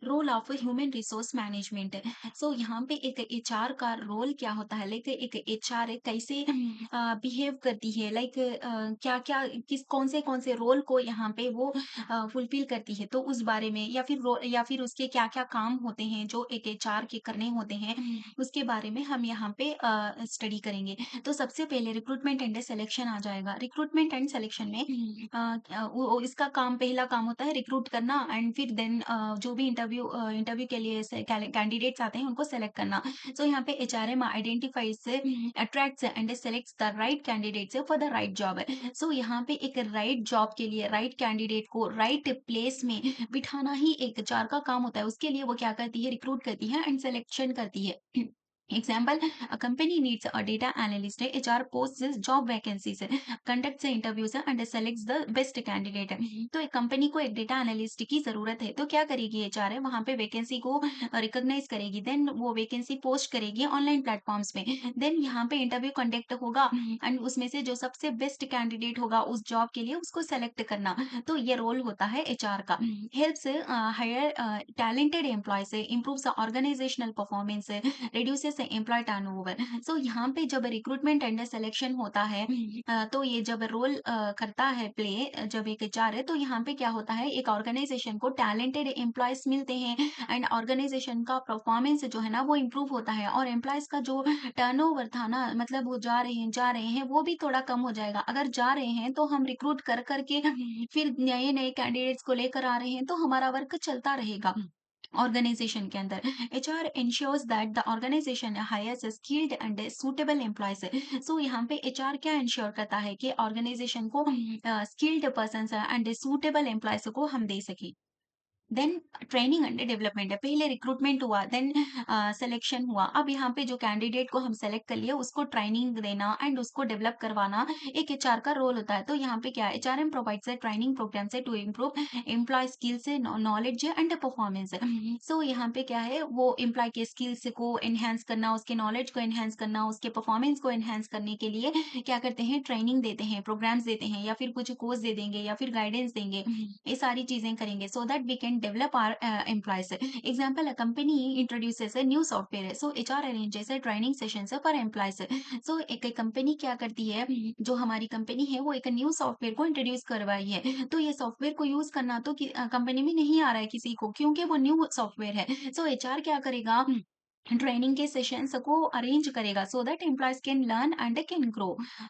Role of human resource management. So यहाँ पे एक एचआर का रोल क्या होता है, लाइक एक एचआर कैसे बिहेव करती है, लाइक क्या क्या किस कौन से रोल को यहाँ पे वो फुलफिल करती है, तो उस बारे में या फिर उसके क्या क्या काम होते हैं जो एक एचआर के करने होते हैं, उसके बारे में हम यहाँ पे स्टडी करेंगे। तो सबसे पहले रिक्रूटमेंट एंड सिलेक्शन आ जाएगा। रिक्रूटमेंट एंड सिलेक्शन में इसका काम, पहला काम होता है रिक्रूट करना, एंड फिर देन जो भी इंटरव्यू के लिए कैंडिडेट्स आते हैं उनको सेलेक्ट करना। सो यहाँ पे HRM identifies attracts and selects the right candidates for the right job. So यहाँ पे एक राइट जॉब के लिए राइट कैंडिडेट को राइट प्लेस में बिठाना ही एक एचआर का काम होता है। उसके लिए वो क्या करती है, रिक्रूट करती है एंड सिलेक्शन करती है। Example, a company needs a data analyst, HR posts this job vacancies, conducts the interviews and selects the best candidate। तो एक कंपनी को एक डेटा एनालिस्ट की जरूरत है, तो क्या करेगी एचआर है, वहां पे वैकेंसी को रिकॉग्नाइज करेगी, देन वो वैकेंसी पोस्ट करेगी ऑनलाइन प्लेटफॉर्म्स में, देन यहाँ पे इंटरव्यू कंडक्ट होगा एंड उसमें से जो सबसे बेस्ट कैंडिडेट होगा उस जॉब के लिए उसको सेलेक्ट करना। तो ये रोल होता है एचआर का। Helps hire talented employees, improves organizational performance, reduces employee turnover. So यहाँ पे जब रिक्रूटमेंट एंड सिलेक्शन होता है, तो ये जब रोल करता है प्ले, जब एक एचआर है, तो यहाँ पे क्या होता है, एक ऑर्गेनाइजेशन को टैलेंटेड एम्प्लॉयज मिलते हैं एंड ऑर्गेनाइजेशन का परफॉर्मेंस जो है ना वो इम्प्रूव होता है, और एम्प्लॉयज का जो टर्नओवर था ना, मतलब वो जा रहे हैं वो भी थोड़ा कम हो जाएगा। अगर जा रहे हैं तो हम रिक्रूट कर करके फिर नए नए कैंडिडेट्स को लेकर आ रहे हैं, तो हमारा वर्क चलता रहेगा ऑर्गेनाइजेशन के अंदर। HR ensures that the organization hires skilled and suitable employees. So यहाँ पे एचआर क्या इंश्योर करता है कि ऑर्गेनाइजेशन को skilled person and suitable employees को हम दे सके। देन ट्रेनिंग एंड डेवलपमेंट है, पहले रिक्रूटमेंट हुआ, देन सिलेक्शन हुआ। अब यहाँ पे जो कैंडिडेट को हम सेलेक्ट कर लिए उसको ट्रेनिंग देना एंड उसको डेवलप करवाना एक एचआर का रोल होता है। तो यहाँ पे क्या है, एचआरएम प्रोवाइड्स ट्रेनिंग प्रोग्राम से to improve employee skills, knowledge and performance. So यहाँ पे क्या है, वो एम्प्लॉय के स्किल्स को एनहेंस करना, उसके नॉलेज को एनहेंस करना, उसके परफॉर्मेंस को एनहेंस करने के लिए क्या करते हैं, ट्रेनिंग देते हैं, प्रोग्राम्स देते हैं, या फिर कुछ कोर्स दे देंगे, या फिर गाइडेंस देंगे। ये सारी चीजें करेंगे so that we can develop our employees। Example, a company introduces a new software, so HR arranges a training sessions for employees। So एक कंपनी क्या करती है, जो हमारी कंपनी है वो एक न्यू सॉफ्टवेयर को इंट्रोड्यूस करवाई है, तो ये सॉफ्टवेयर को यूज करना तो कंपनी में नहीं आ रहा है किसी को, क्योंकि वो न्यू सॉफ्टवेयर है। सो एचआर क्या करेगा, ट्रेनिंग के सेशंस को अरेंज करेगा so that employees can learn and can grow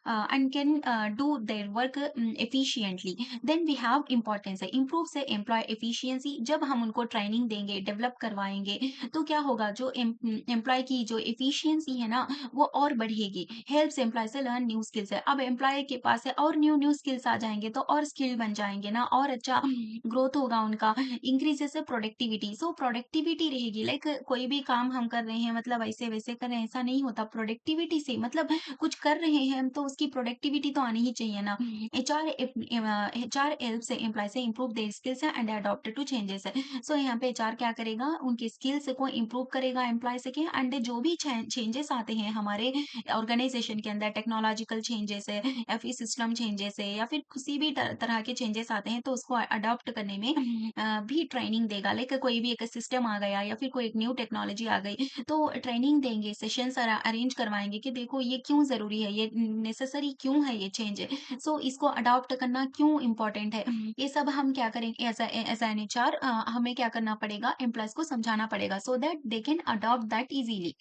and can do their work efficiently. Then we have importance है, इम्प्रूव से एम्प्लॉय एफिशिएंसी। जब हम उनको ट्रेनिंग देंगे, डेवलप करवाएंगे, तो क्या होगा, जो एम्प्लॉय की जो एफिशिएंसी है ना वो और बढ़ेगी। हेल्प्स एम्प्लॉय से लर्न न्यू स्किल्स है, अब एम्प्लॉय के पास है और न्यू न्यू स्किल्स आ जाएंगे तो और स्किल बन जाएंगे ना, और अच्छा ग्रोथ होगा उनका। इंक्रीजेस प्रोडक्टिविटी, सो प्रोडक्टिविटी रहेगी, लाइक कोई भी काम हम कर रहे हैं, मतलब ऐसे वैसे कर रहे हैं ऐसा नहीं होता, प्रोडक्टिविटी से मतलब कुछ कर रहे हैं हम तो उसकी प्रोडक्टिविटी तो आनी ही चाहिए ना। एचआर हेल्प से एम्प्लॉय से improve their skills and adopt to changes. So यहाँ पे एचआर क्या करेगा, उनकी स्किल्स को इम्प्रूव करेगा एम्प्लॉय से के, एंड जो भी चेंजेस आते हैं हमारे ऑर्गेनाइजेशन के अंदर, टेक्नोलॉजिकल चेंजेस है या फिर सिस्टम चेंजेस है या फिर किसी भी तरह के चेंजेस आते हैं, तो उसको अडॉप्ट करने में भी ट्रेनिंग देगा। लाइक कोई भी एक सिस्टम आ गया या फिर कोई एक न्यू टेक्नोलॉजी आ गई, तो ट्रेनिंग देंगे, सेशंस अरेंज करवाएंगे कि देखो ये क्यों ज़रूरी है, ये नेसेसरी क्यों है ये चेंज, सो इसको अडॉप्ट करना क्यों इम्पोर्टेंट है। ये सब हम क्या करेंगे एज एन एचआर, हमें क्या करना पड़ेगा, एम्प्लॉयज को समझाना पड़ेगा so that they can adopt that easily.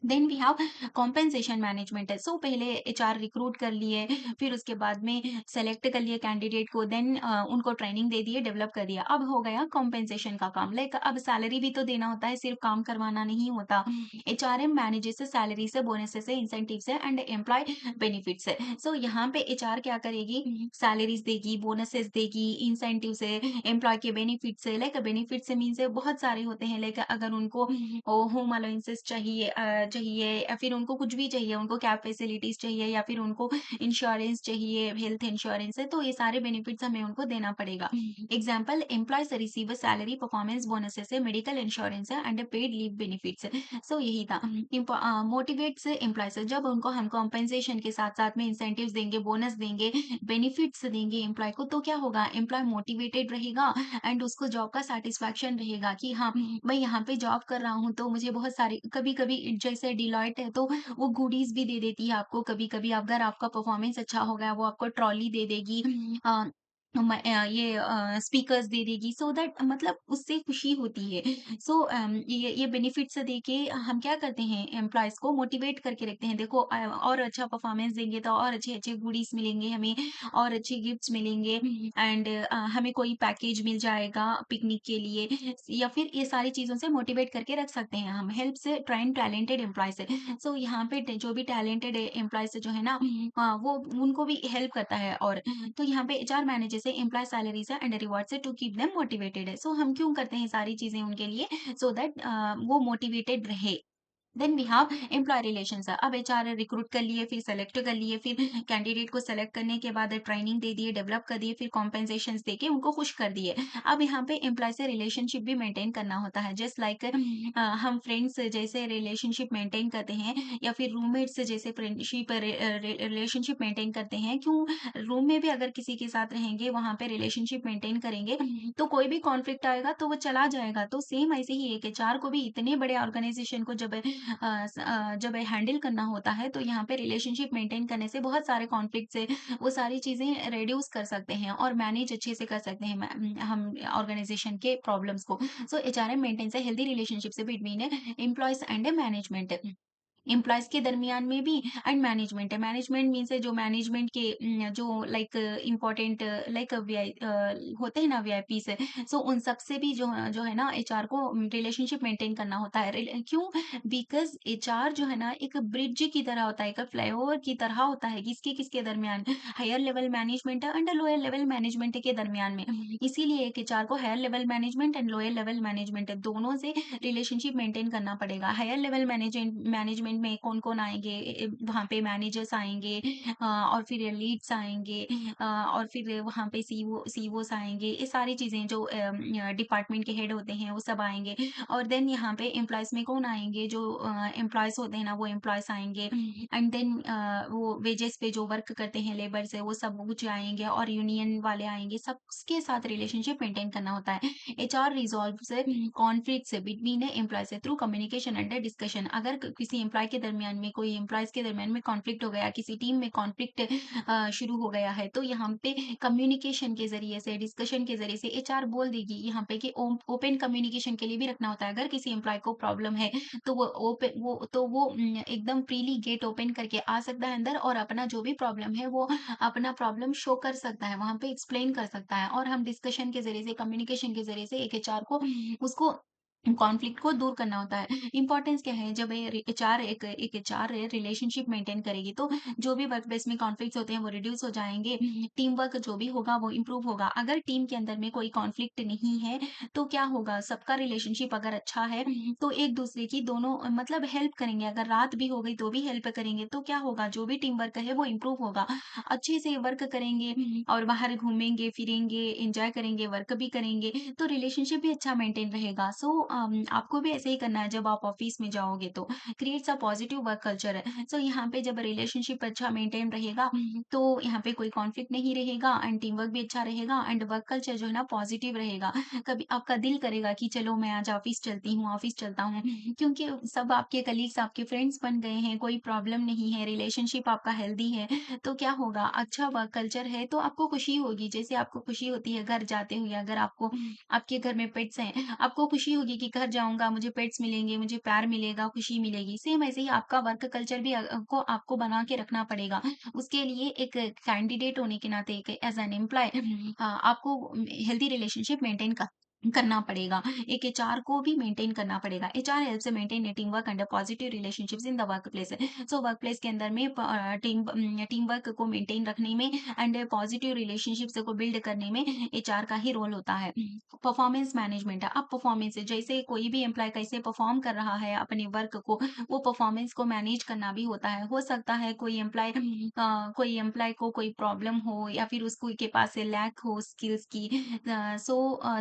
Then we have compensation management है। सो पहले एचआर रिक्रूट कर लिए, फिर उसके बाद में सेलेक्ट कर लिए कैंडिडेट को, देन उनको ट्रेनिंग दे दिए, डेवलप कर दिया। अब हो गया कॉम्पेंसेशन का काम, लाइक अब सैलरी भी तो देना होता है, सिर्फ काम करवाना नहीं होता। एचआरएम मैनेजेस सैलरी से, बोनसेस से, इंसेंटिव से एंड एम्प्लॉय बेनिफिट से। सो यहाँ पे एचआर क्या करेगी, सैलरीज देगी, बोनसेस देगी, इंसेंटिव से, एम्प्लॉय के बेनिफिट से। लाइक बेनिफिट से मीन्स बहुत सारे होते हैं, लाइक अगर उनको होम अलाउंसेस चाहिए, चाहिए या फिर उनको कुछ भी चाहिए, उनको कैब फैसिलिटीज़ चाहिए या फिर उनको इंश्योरेंस चाहिए, हेल्थ इंश्योरेंस है, तो ये सारे बेनिफिट्स हमें उनको देना पड़ेगा। Example employees receive salary performance bonuses है, मेडिकल इंश्योरेंस है एंड पेड लीव बेनिफिट्स है। सो यही था। मोटिवेट्स एम्प्लॉयज जब उनको हम कॉम्पेंसेशन के साथ-साथ में इंसेंटिव्स देंगे, बोनस देंगे, बेनिफिट्स देंगे एम्प्लॉय को, तो क्या होगा एम्प्लॉय मोटिवेटेड रहेगा एंड उसको जॉब का सैटिस्फैक्शन रहेगा कि हाँ, मैं यहाँ पे जॉब कर रहा हूँ तो मुझे बहुत सारी कभी-कभी जैसे डिलॉयट है तो वो गुडीज़ भी दे देती है आपको कभी-कभी अगर आपका परफॉर्मेंस अच्छा हो गया, वो आपको ट्रॉली दे देगी। अ, ये स्पीकर्स दे देगी सो दैट मतलब उससे खुशी होती है। सो ये बेनिफिट्स देके हम क्या करते हैं एम्प्लॉइज़ को मोटिवेट करके रखते हैं। देखो और अच्छा परफॉर्मेंस देंगे तो और अच्छे-अच्छे गुडीज़ मिलेंगे हमें और अच्छे गिफ्ट्स मिलेंगे एंड हमें कोई पैकेज मिल जाएगा पिकनिक के लिए या फिर ये सारी चीज़ों से मोटिवेट करके रख सकते हैं हम। हेल्प्स ट्रेन टैलेंटेड एम्प्लॉइज़ है। सो यहाँ पे जो भी टैलेंटेड एम्प्लॉइज़ जो है ना वो उनको भी हेल्प करता है और तो यहाँ पे एचआर मैनेजर से एम्प्लॉय सैलरीज़ है एंड रिवार्ड्स है टू कीप देम मोटिवेटेड है। सो हम क्यों करते हैं सारी चीज़ें उनके लिए सो दैट वो मोटिवेटेड रहे। Then we have employee relations अब एचआर रिक्रूट कर लिए फिर सेलेक्ट कर लिए फिर कैंडिडेट को सेलेक्ट करने के बाद ट्रेनिंग दे दिए डेवलप कर दिए फिर कॉम्पेंसेशन देके उनको खुश कर दिए। अब यहाँ पे एम्प्लॉय से रिलेशनशिप भी मेंटेन करना होता है जस्ट लाइक हम फ्रेंड्स जैसे रिलेशनशिप मेंटेन करते हैं या फिर रूममेट्स जैसे फ्रेंडशिप रिलेशनशिप मेंटेन करते हैं क्यों रूम में भी अगर किसी के साथ रहेंगे वहां पे रिलेशनशिप मेंटेन करेंगे तो कोई भी कॉन्फ्लिक्ट आएगा तो वो चला जाएगा। तो सेम ऐसे ही एक एचआर को भी इतने बड़े ऑर्गेनाइजेशन को जब हैंडल करना होता है तो यहाँ पे रिलेशनशिप मेंटेन करने से बहुत सारे कॉन्फ्लिक्ट से वो सारी चीजें रिड्यूस कर सकते हैं और मैनेज अच्छे से कर सकते हैं हम ऑर्गेनाइजेशन के प्रॉब्लम्स को। So HRM maintains a healthy relationship between employees and management employees के दरमियान में भी एंड मैनेजमेंट है। मैनेजमेंट मीन्स जो मैनेजमेंट के जो लाइक इम्पोर्टेंट लाइक होते हैं ना वीआईपीस सो उन सब से भी जो है ना एचआर को रिलेशनशिप मेंटेन करना होता है। क्यों? बिकॉज एचआर जो है ना एक ब्रिज की तरह होता है, एक फ्लाईओवर की तरह होता है किसके किसके दरमियान higher level management and lower level management के दरमियान में। इसीलिए एक एचआर को higher level management and lower level management दोनों से रिलेशनशिप मेंटेन करना पड़ेगा। हायर लेवल मैनेजमेंट में कौन-कौन आएँगे वहाँ पे मैनेजर्स आएँगे और फिर लीड्स आएँगे और फिर वहाँ पे सीईओस आएँगे। ये सारी चीज़ें जो डिपार्टमेंट के हेड होते हैं वो सब आएँगे और देन यहाँ पे एम्प्लॉइज़ में कौन आएँगे जो एम्प्लॉइज़ होते हैं ना वो एम्प्लॉइज़ आएँगे एंड देन वो वेजेस पे जो वर्क करते हैं लेबर्स है वो सब कुछ आएँगे और यूनियन वाले आएँगे। सबके साथ रिलेशनशिप मेंटेन करना होता है। HR resolves conflicts between employees through communication and discussion. अगर किसी एम्प्लॉय के दरमियान में कोई एम्प्लॉइज़ के दरमियान में कॉन्फ्लिक्ट हो गया, किसी टीम में कॉन्फ्लिक्ट शुरू हो गया है, तो यहाँ पे कम्युनिकेशन के ज़रिए से, डिस्कशन के ज़रिए से एचआर बोल देगी यहाँ पे कि ओपन कम्युनिकेशन के लिए भी रखना होता है। अगर किसी एम्प्लॉय को प्रॉब्लम है, तो वो एकदम फ्रीली गेट ओपन करके आ सकता है अंदर और अपना जो भी प्रॉब्लम है, वो अपना प्रॉब्लम शो कर सकता है, वहाँ पे एक्सप्लेन कर सकता है और हम डिस्कशन के ज़रिए से, कम्युनिकेशन के ज़रिए से एक एचआर को उसको कॉन्फ्लिक्ट को दूर करना होता है। इम्पोर्टेंस क्या है जब ये एचआर एक एचआर रिलेशनशिप मेंटेन करेगी तो जो भी वर्क प्लेस में कॉन्फ्लिक्ट्स होते हैं वो रिड्यूस हो जाएँगे, टीम वर्क जो भी होगा वो इम्प्रूव होगा। अगर टीम के अंदर में कोई कॉन्फ्लिक्ट नहीं है, तो क्या होगा सबका रिलेशनशिप अगर अच्छा है, तो एक-दूसरे की दोनों मतलब हेल्प करेंगे। अगर रात भी हो गई तो भी हेल्प करेंगे, तो क्या होगा जो भी टीम वर्क है वो इम्प्रूव होगा। अच्छे से वर्क करेंगे और बाहर घूमेंगे, फिरेंगे, एन्जॉय करेंगे, वर्क भी करेंगे, तो रिलेशनशिप भी अच्छा मेंटेन रहेगा। सो आपको भी ऐसे ही करना है जब आप ऑफिस में जाओगे तो creates a positive work culture है। सो यहाँ पे जब रिलेशनशिप अच्छा मेंटेन रहेगा तो यहाँ पे कोई कॉन्फ्लिक्ट नहीं रहेगा एंड टीम वर्क भी अच्छा रहेगा एंड वर्क कल्चर जो है ना पॉजिटिव रहेगा। कभी आपका दिल करेगा कि चलो मैं आज ऑफिस चलती हूँ, ऑफिस चलता हूँ क्योंकि सब आपके कलीग्स आपके फ्रेंड्स बन गए हैं, कोई प्रॉब्लम नहीं है, रिलेशनशिप आपका हेल्दी है, तो क्या होगा अच्छा वर्क कल्चर है तो आपको खुशी होगी। जैसे आपको खुशी होती है घर जाते हुए, अगर आपको आपके घर में पेट्स हैं, आपको खुशी होगी कि घर जाऊँगा, मुझे पेट्स मिलेंगे, मुझे प्यार मिलेगा, खुशी मिलेगी। सेम ऐसे ही आपका वर्क कल्चर भी को आपको बना के रखना पड़ेगा। उसके लिए एक कैंडिडेट होने के नाते एक एज़ एन एम्प्लॉयी आपको हेल्दी रिलेशनशिप मेंटेन करना पड़ेगा। एक एचआर को भी मेंटेन करना पड़ेगा। HR helps maintain team work and positive relationships in the workplace. So workplace के अंदर में टीम वर्क को मेंटेन रखने में एंड पॉजिटिव रिलेशनशिप्स को बिल्ड करने में एचआर का ही रोल होता है। परफॉर्मेंस मैनेजमेंट, अब परफॉर्मेंस जैसे कोई भी एम्प्लॉय कैसे परफॉर्म कर रहा है अपने वर्क को, वो परफॉर्मेंस को मैनेज करना भी होता है। हो सकता है कोई एम्प्लॉय को कोई प्रॉब्लम हो या फिर उसको के पास लैक हो स्किल्स की,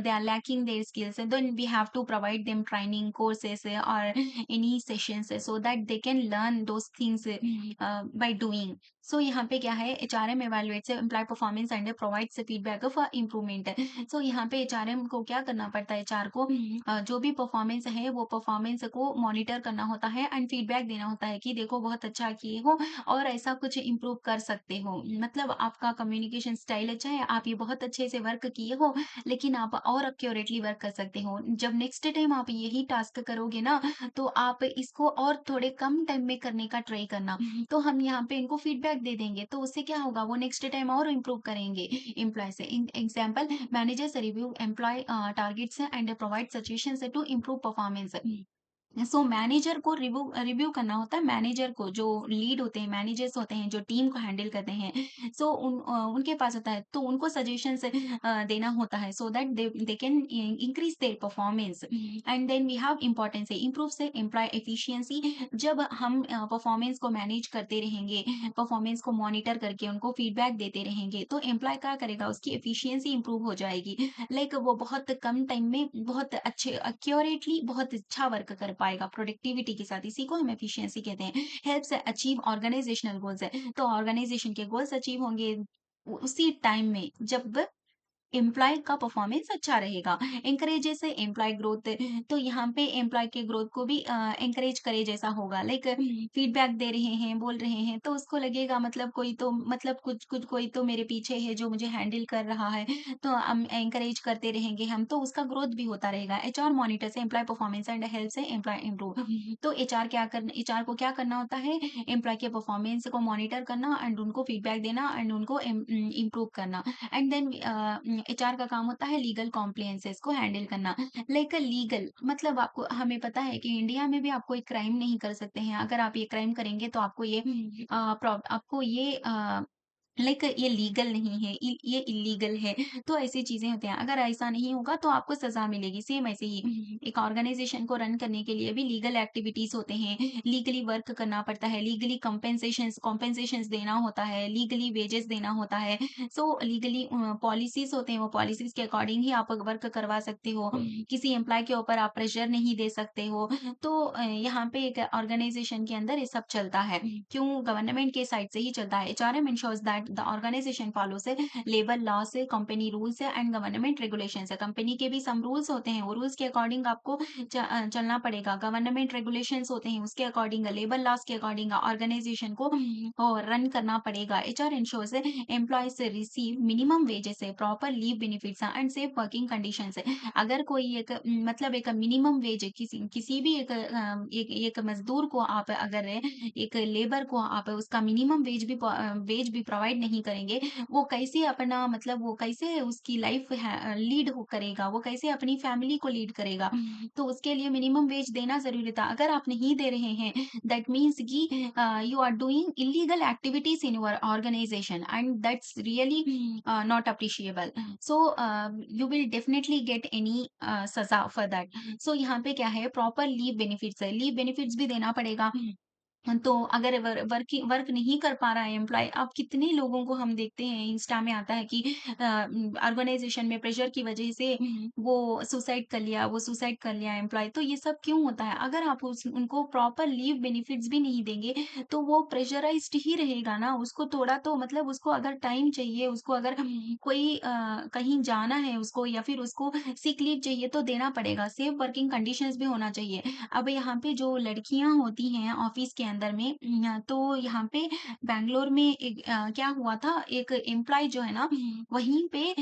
they are lacking their skills, and then we have to provide them training courses or any sessions so that they can learn those things by doing. So यहाँ पे क्या है, HRM evaluates employee performance and provides feedback for improvement. So यहाँ पे HRM को क्या करना पड़ता है, एचआर को जो भी परफॉर्मेंस है वो परफॉर्मेंस को मॉनिटर करना होता है एंड फीडबैक देना होता है कि देखो बहुत अच्छा किए हो और ऐसा कुछ इम्प्रूव कर सकते हो। मतलब आपका कम्युनिकेशन स्टाइल अच्छा है, आप ये बहुत अच्छे से वर्क किए हो, लेकिन आप और एक्यूरेटली वर्क कर सकते हो। जब नेक्स्ट टाइम आप यही टास्क करोगे ना, तो आप इसको और थोड़े कम टाइम में करने का ट्राई करना। तो हम यहाँ पे इनको फीडबैक दे देंगे, तो उससे क्या होगा, वो नेक्स्ट टाइम और इम्प्रूव करेंगे एम्प्लॉय से। Example, managers review employee targets and provide suggestions to improve performance. So manager को रिव्यू रिव्यू करना होता है, मैनेजर को जो लीड होते हैं, मैनेजर्स होते हैं जो टीम को हैंडल करते हैं, सो उनके पास होता है, तो उनको सजेशंस देना होता है so that they can increase their performance. And then we have importance है इंप्रूव से एम्प्लॉय एफिशिएंसी। जब हम परफॉर्मेंस को मैनेज करते रहेंगे, परफॉर्मेंस को मॉनिटर करके उनको फीडबैक देते रहेंगे, तो एम्प्लॉय क्या करेगा, उसकी एफिशिएंसी इंप्रूव हो जाएगी। लाइक वो बहुत कम टाइम में बहुत अच्छे एक्यूरेटली बहुत अच्छा वर्क कर पाएगा प्रोडक्टिविटी के साथ। इसी को हम एफिशिएंसी कहते हैं। हेल्प्स अचीव ऑर्गेनाइजेशनल गोल्स है, तो ऑर्गेनाइजेशन के गोल्स अचीव होंगे उसी टाइम में जब एम्प्लॉय का परफॉर्मेंस अच्छा रहेगा। एनकरेजेस एम्प्लॉय ग्रोथ, तो यहाँ पे एम्प्लॉय के ग्रोथ को भी एनकरेज करे जैसा होगा। लाइक फीडबैक दे रहे हैं, बोल रहे हैं, तो उसको लगेगा मतलब कोई तो मतलब कुछ कुछ कोई तो मेरे पीछे है जो मुझे हैंडल कर रहा है, तो हम एनकरेज करते रहेंगे हम, तो उसका ग्रोथ भी होता रहेगा। एचआर मॉनिटर से एम्प्लॉय परफॉर्मेंस एंड हेल्प से एम्प्लॉय इम्प्रूव। तो एचआर को क्या करना होता है, एम्प्लॉय के परफॉर्मेंस को मॉनिटर करना एंड उनको फीडबैक देना एंड उनको इम्प्रूव करना। एंड देन एचआर का काम होता है लीगल कॉम्प्लायंसेस को हैंडल करना। लाइक लीगल मतलब आपको हमें पता है कि इंडिया में भी आप कोई क्राइम नहीं कर सकते हैं। अगर आप ये क्राइम करेंगे तो आपको ये लाइक ये लीगल नहीं है, ये इल्लीगल है, तो ऐसी चीजें होती हैं। अगर ऐसा नहीं होगा तो आपको सजा मिलेगी। सेम ऐसे ही एक ऑर्गेनाइजेशन को रन करने के लिए भी लीगल एक्टिविटीज होते हैं, लीगली वर्क करना पड़ता है, लीगली कॉम्पेंसेशंस देना होता है, लीगली वेजेस देना होता है। सो लीगली पॉलिसीज होते हैं, वो पॉलिसीज के अकॉर्डिंग ही आप वर्क करवा सकते हो। किसी एम्प्लॉय के ऊपर आप प्रेशर नहीं दे सकते हो। तो यहाँ पे एक ऑर्गेनाइजेशन के अंदर ये सब चलता है। क्यों, गवर्नमेंट के साइड से ही चलता है। HRM ensures that the organization follows labour law से, कंपनी रूल्स है एंड गवर्नमेंट रेगुलेशन है। कंपनी के भी सम रूल्स होते हैं, वो रूल्स के अकॉर्डिंग आपको चलना पड़ेगा। गवर्नमेंट रेगुलेशंस होते हैं, उसके अकॉर्डिंग लेबर लॉस के अकॉर्डिंग ऑर्गेनाइजेशन को रन करना पड़ेगा। HR ensures employees receive minimum wages है, proper leave benefits and safe working conditions है। अगर कोई एक मतलब एक मिनिमम वेज किसी किसी भी एक मजदूर को आप अगर एक लेबर को आप उसका मिनिमम वेज भी प्रोवाइड नहीं करेंगे, वो कैसे अपना मतलब वो कैसे उसकी लाइफ लीड हो करेगा, वो कैसे अपनी फैमिली को लीड करेगा। तो उसके लिए मिनिमम वेज देना जरूरी था। अगर आप नहीं दे रहे हैं, दैट मीन्स कि you are doing illegal activities in your organization and that's really not appreciable. So you will definitely get any सजा for that. So यहाँ पे क्या है, प्रॉपर लीव बेनिफिट्स है, लीव बेनिफिट्स भी देना पड़ेगा। तो अगर वर्क नहीं कर पा रहा है एम्प्लॉय, अब कितने लोगों को हम देखते हैं इंस्टा में आता है कि ऑर्गेनाइजेशन में प्रेशर की वजह से वो सुसाइड कर लिया एम्प्लॉय। तो ये सब क्यों होता है, अगर आप उनको प्रॉपर लीव बेनिफिट्स भी नहीं देंगे, तो वो प्रेशराइज्ड ही रहेगा ना। उसको थोड़ा तो मतलब उसको अगर टाइम चाहिए, उसको अगर कोई कहीं जाना है उसको या फिर उसको सिक लीव चाहिए तो देना पड़ेगा। सेफ वर्किंग कंडीशंस भी होना चाहिए। अब यहाँ पे जो लड़कियां होती हैं ऑफिस के अंदर में तो यहाँ पे बैंगलोर में क्या हुआ था, एक एम्प्लॉयी जो है ना वहीं पे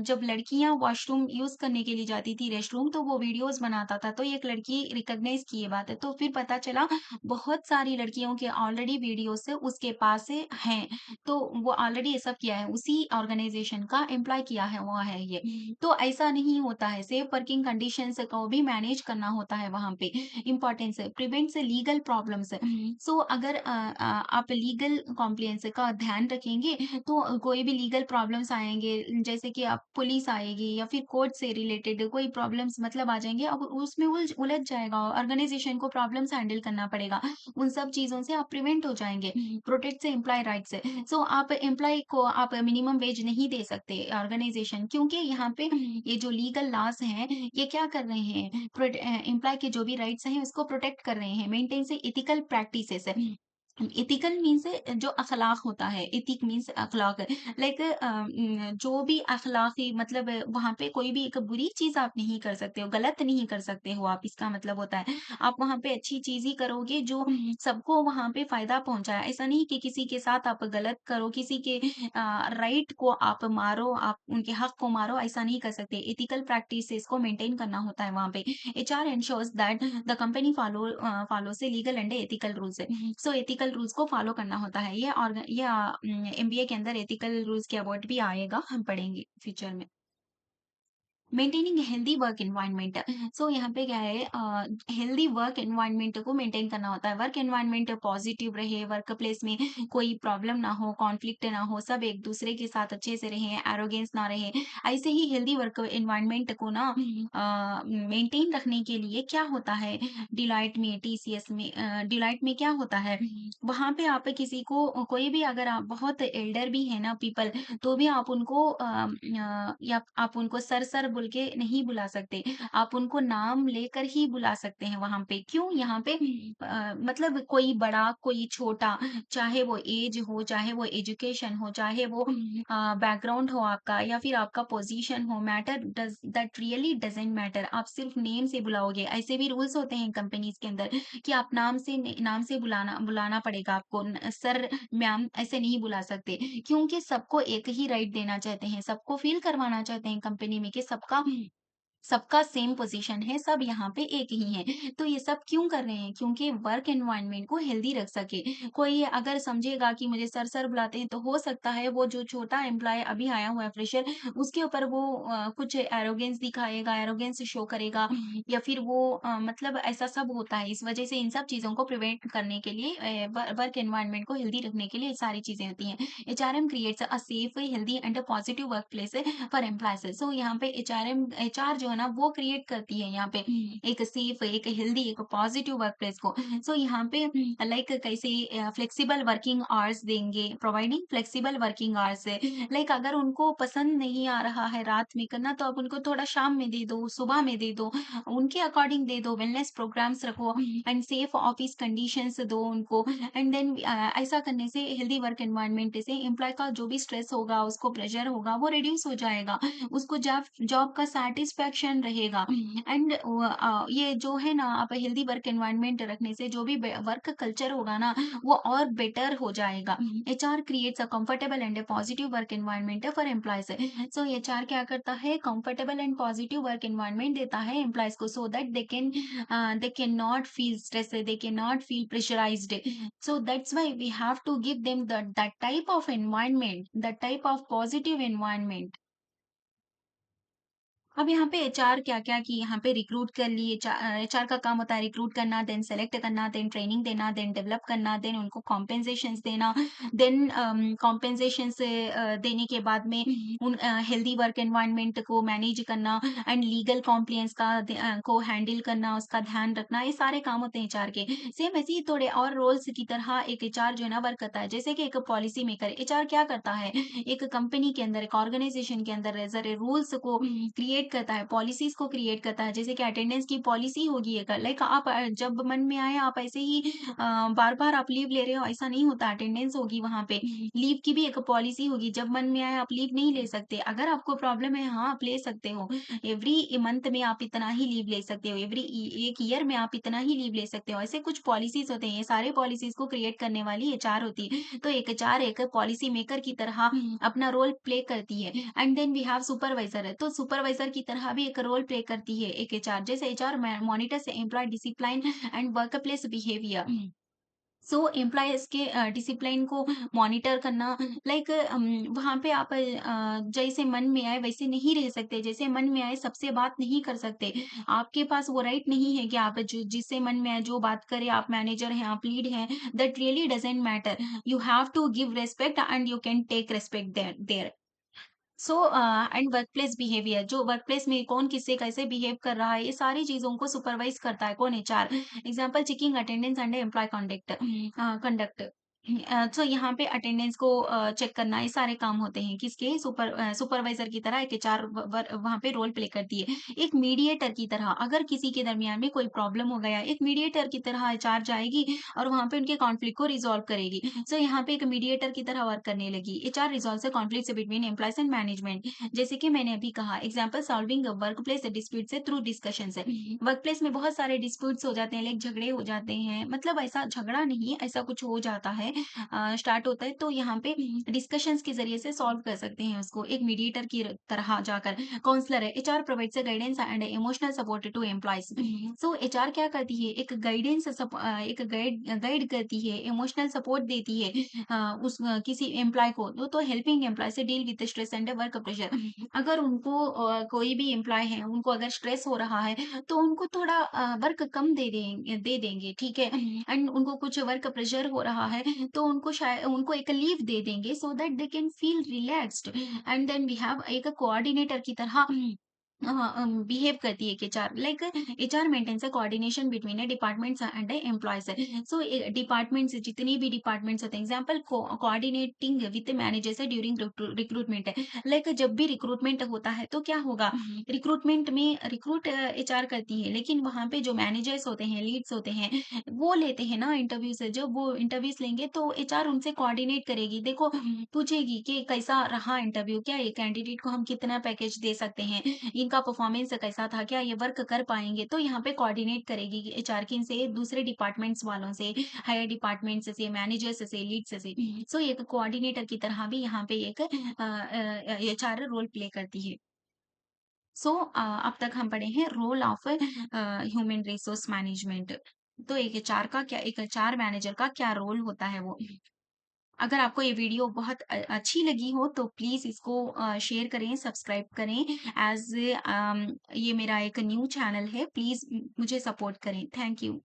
जब लड़कियां वॉशरूम यूज करने के लिए जाती थी रेस्टरूम, तो वो वीडियोस बनाता था, तो एक लड़की रिकॉग्नाइज की ये बात है, तो फिर पता चला बहुत सारी लड़कियों के ऑलरेडी वीडियोस से उसके पास से हैं, तो वो ऑलरेडी ये सब किया है, उसी ऑर्गेनाइजेशन का एम्प्लॉय किया है वो है ये। तो ऐसा नहीं होता है, सेफ वर्किंग कंडीशंस को भी मैनेज करना होता है वहाँ पे। इम्पोर्टेंस है, प्रिवेंट्स लीगल प्रॉब्लम्स है। सो अगर आप लीगल कॉम्प्लियंस का ध्यान रखेंगे, तो कोई भी लीगल प्रॉब्लम्स आएँगे, जैसे कि आप पुलिस आएगी या फिर कोर्ट से रिलेटेड कोई प्रॉब्लम्स मतलब आ जाएँगे, अब उसमें उलझ जाएगा, ऑर्गेनाइजेशन को प्रॉब्लम्स हैंडल करना पड़ेगा। उन सब चीज़ों से आप प्रिवेंट हो जाएँगे। प्रोटेक्ट से एम्प्लॉयी राइट्स है। सो आप एम्प्लॉयी को आप मिनिमम वेज नहीं दे सकते ऑर्गेनाइजेशन, क्योंकि यहाँ पे ये जो लीगल लॉज़ हैं, ये क्या कर रहे हैं, एम्प्लॉयी के जो भी राइट्स हैं उसको प्रोटेक्ट कर रहे हैं। मेंटेन से एथिकल प्रैक्टिसेस है। एथिकल मीन्स जो अखलाक होता है, एथिक मीन्स अखलाक लाइक जो भी अखलाकी मतलब वहाँ पे कोई भी एक बुरी चीज़ आप नहीं कर सकते हो, गलत नहीं कर सकते हो आप, इसका मतलब होता है। आप वहाँ पे अच्छी चीज़ ही करोगे जो सबको वहाँ पे फ़ायदा पहुँचाए। ऐसा नहीं कि किसी के साथ आप गलत करो, किसी के राइट को आप मारो, आप उनके हक को मारो, ऐसा नहीं कर सकते। एथिकल प्रैक्टिसेस को मेंटेन करना होता है वहाँ पे। HR ensures that the company follows the legal and ethical rules. So ethical rules को फॉलो करना होता है। ये एमबीए के अंदर एथिकल रूल्स के अबाउट भी आएगा, हम पढ़ेंगे फ्यूचर में। Maintaining healthy work environment. So यहाँ पे क्या है, हेल्दी वर्क एनवायरनमेंट को मेंटेन करना होता है। वर्क एनवायरनमेंट पॉजिटिव रहे, वर्क प्लेस में कोई प्रॉब्लम ना हो, कॉन्फ्लिक्ट ना हो, सब एक दूसरे के साथ अच्छे से रहें, एरोगेंस ना रहे। ऐसे ही हेल्दी वर्क एनवायरनमेंट को ना मेंटेन रखने के लिए क्या होता है, डिलाइट में, टीसीएस में, डिलाइट में क्या होता है, वहाँ पे आप किसी को कोई भी अगर आप बहुत एल्डर भी है ना पीपल, तो भी आप उनको या आप उनको सर बोल के नहीं बुला सकते। आप उनको नाम लेकर ही बुला सकते हैं वहाँ पे। क्यों? यहाँ पे मतलब कोई बड़ा, कोई छोटा, चाहे वो ऐज हो, चाहे वो एजुकेशन हो, चाहे वो बैकग्राउंड हो आपका या फिर आपका पोज़ीशन हो, matter does that really doesn't matter. आप सिर्फ़ नेम से बुलाओगे। ऐसे भी रूल्स होते हैं कंपनीज़ के अंदर कि आप नाम से बुलाना बुलाना पड़ेगा आपको। सर, मैम ऐसे नहीं बुला सकते। क्योंकि सबको एक ही राइट देना चाहते हैं, सबको फ़ील करवाना चाहते हैं कंपनी में कि सबका सेम पोज़ीशन है, सब यहाँ पे एक ही हैं। तो ये सब क्यों कर रहे हैं? क्योंकि वर्क एनवायरनमेंट को हेल्दी रख सके। कोई अगर समझेगा कि मुझे सर बुलाते हैं, तो हो सकता है वो जो छोटा एम्प्लॉयी अभी आया हुआ है फ्रेशर, उसके ऊपर वो कुछ एरोगेंस दिखाएगा, एरोगेंस शो करेगा या फिर वो मतलब ऐसा सब होता है। इस वज़ह से इन सब चीज़ों को प्रिवेंट करने के लिए वर्क एनवायरनमेंट को हेल्दी रखने के लिए ये सारी चीज़ें होती हैं। HRM creates a safe, healthy and a positive workplace for employees. So यहाँ पे एचआर जो है ना वो क्रिएट करती है यहाँ पे एक सेफ, एक हेल्दी, एक पॉजिटिव वर्कप्लेस को। सो यहाँ पे लाइक कैसे फ्लेक्सिबल वर्किंग आवर्स देंगे, प्रोवाइडिंग फ्लेक्सिबल वर्किंग आवर्स है। लाइक अगर उनको पसंद नहीं आ रहा है रात में करना, तो आप उनको थोड़ा शाम में दे दो, सुबह में दे दो, उनके अकॉर्डिंग दे दो, वेलनेस प्रोग्राम्स रखो एंड सेफ ऑफिस कंडीशंस दो उनको। एंड देन ऐसा करने से हेल्दी वर्क एनवायरनमेंट से एम्प्लॉय का जो भी स्ट्रेस होगा, उसको प्रेशर होगा, वो रिड्यूस हो जाएगा। उसको जॉब जॉब का सैटिस्फैक्शन रहेगा। एंड ये जो है ना, आप हेल्दी वर्क एनवायरनमेंट रखने से जो भी वर्क कल्चर होगा ना, वो और बेटर हो जाएगा। HR creates a comfortable and a positive work environment for employees. So HR क्या करता है, comfortable and positive work environment देता है एम्प्लॉयज को, so that they cannot feel stressed, they cannot feel pressurized. So that's why we have to give them that type of environment, that type of positive environment. अब यहाँ पे HR क्या-क्या कि यहाँ पे रिक्रूट कर लिए, एचआर का काम होता है रिक्रूट करना, देन सेलेक्ट करना, देन ट्रेनिंग देना, देन डेवलप करना, देन उनको कॉम्पेंसेशंस देना, देन कॉम्पेंसेशंस देने के बाद में उन हेल्दी वर्क एनवायरनमेंट को मैनेज करना एंड लीगल कॉम्प्लायंस को हैंडल करना, उसका ध्यान रखना, ये सारे काम होते हैं एचआर के। सेम ऐसे ही थोड़े और रोल्स की तरह एक एचआर जो है ना वर्क करता है। जैसे कि एक पॉलिसी मेकर एचआर क्या करता है, एक कंपनी के अंदर, एक ऑर्गेनाइजेशन के अंदर रूल्स को क्रिएट क्रिएट करता है, पॉलिसीज़ को क्रिएट करता है। जैसे कि अटेंडेंस की पॉलिसी होगी एक, लाइक आप जब मन में आए आप ऐसे ही बार-बार आप लीव ले रहे हो, ऐसा नहीं होता। अटेंडेंस होगी वहाँ पे। लीव की भी एक पॉलिसी होगी, जब मन में आए आप लीव नहीं ले सकते। अगर आपको प्रॉब्लम है, हाँ, आप ले सकते हो। एवरी मंथ में आप इतना ही लीव ले सकते हो, एवरी 1 ईयर में आप इतना ही लीव ले सकते हो। ऐसे कुछ पॉलिसीज़ होते हैं, ये सारे पॉलिसीज़ को क्रिएट करने वाली एचआर होती है। तो एक एचआर एक पॉलिसी मेकर की तरह अपना रोल प्ले करती है। And then we have supervisor है, तो सुपरवाइजर की तरह भी एक रोल प्ले करती है एक एचआर। जैसे HR monitors employee discipline and workplace behaviour. So employees के डिसिप्लिन को मॉनिटर करना, लाइक वहाँ पे आप जैसे मन में आए वैसे नहीं रह सकते, जैसे मन में आए सबसे बात नहीं कर सकते। आपके पास वो राइट नहीं है कि आप जिससे मन में आए जो बात करें। आप मैनेजर हैं, आप लीड हैं, that really doesn't matter. You have to give respect and you can take respect there there. So and workplace behaviour, जो वर्कप्लेस में कौन किससे कैसे बिहेव कर रहा है, ये सारी चीज़ों को सुपरवाइज़ करता है कौन? HR. Example checking attendance and employee conduct. So यहाँ पे अटेंडेंस को चेक करना, ये सारे काम होते हैं किसके? सुपरवाइज़र की तरह एक एचआर वहाँ पे रोल प्ले करती है। एक मीडिएटर की तरह, अगर किसी के दरमियान में कोई प्रॉब्लम हो गया, एक मीडिएटर की तरह एचआर जाएगी और वहाँ पे उनके कॉन्फ्लिक्ट को रिज़ॉल्व करेगी। सो यहाँ पे एक मीडिएटर की तरह वर्क करने लगी। HR resolves the conflicts between employees and management. जैसे कि मैंने अभी कहा, एग्ज़ाम्पल सॉल्विंग वर्कप्लेस डिस्प्यूट्स है थ्रू डिस्कशंस है। वर्कप्लेस में बहुत सारे डिस्प्यूट्स हो जाते हैं, लाइक झगड़े हो जाते हैं, मतलब ऐसा झगड़ा नहीं, ऐसा कुछ हो जाता है, स्टार्ट होता है, तो यहाँ पे डिस्कशंस के ज़रिए से सॉल्व कर सकते हैं उसको, एक मीडिएटर की तरह जाकर। काउंसलर है, HR provides a guidance and emotional support to employees. So HR क्या करती है? एक एक गाइड करती है, इमोशनल सपोर्ट देती है किसी एम्प्लॉय को, तो हेल्पिंग एम्प्लॉय से deal with stress and work pressure. अगर उनको कोई भी एम्प्लॉय है, उनको अगर स्ट्रेस हो रहा है, तो उनको थोड़ा वर्क कम दे देंगे, ठीक है? एंड उनको कुछ वर्क प्रेशर हो रहा है, तो उनको एक लीव दे देंगे, so that they can feel relaxed. And then we have एक कोऑर्डिनेटर की तरह बिहेव करती है HR, like HR maintains a coordination between departments and employees. So departments, जितनी भी डिपार्टमेंट्स होते हैं, example coordinating with managers during recruitment है, लाइक जब भी रिक्रूटमेंट होता है तो क्या होगा? रिक्रूटमेंट में रिक्रूट एचआर करती है, लेकिन वहां पे जो मैनेजर्स होते हैं, लीड्स होते हैं, वो लेते हैं ना इंटरव्यूज। जब वो इंटरव्यूज लेंगे तो एचआर उनसे कोऑर्डिनेट करेगी, देखो पूछेगी कि कैसा रहा इंटरव्यू, क्या ये कैंडिडेट को हम कितना पैकेज दे सकते हैं, इनका परफॉर्मेंस कैसा था, क्या ये वर्क कर पाएँगे? तो यहाँ पे कोऑर्डिनेट करेगी कि एचआर किन से, दूसरे डिपार्टमेंट्स वालों से, हायर डिपार्टमेंट्स से, मैनेजर्स से, लीड्स से। सो एक कोऑर्डिनेटर की तरह भी यहाँ पे एक एचआर रोल प्ले करती है। सो अब तक हम पढ़े हैं role of human resource management. तो एक एचआर मैनेजर का क्या रोल होता है वो। अगर आपको ये वीडियो बहुत अच्छी लगी हो तो प्लीज़ इसको शेयर करें, सब्सक्राइब करें। ये मेरा एक न्यू चैनल है, प्लीज़ मुझे सपोर्ट करें। Thank you.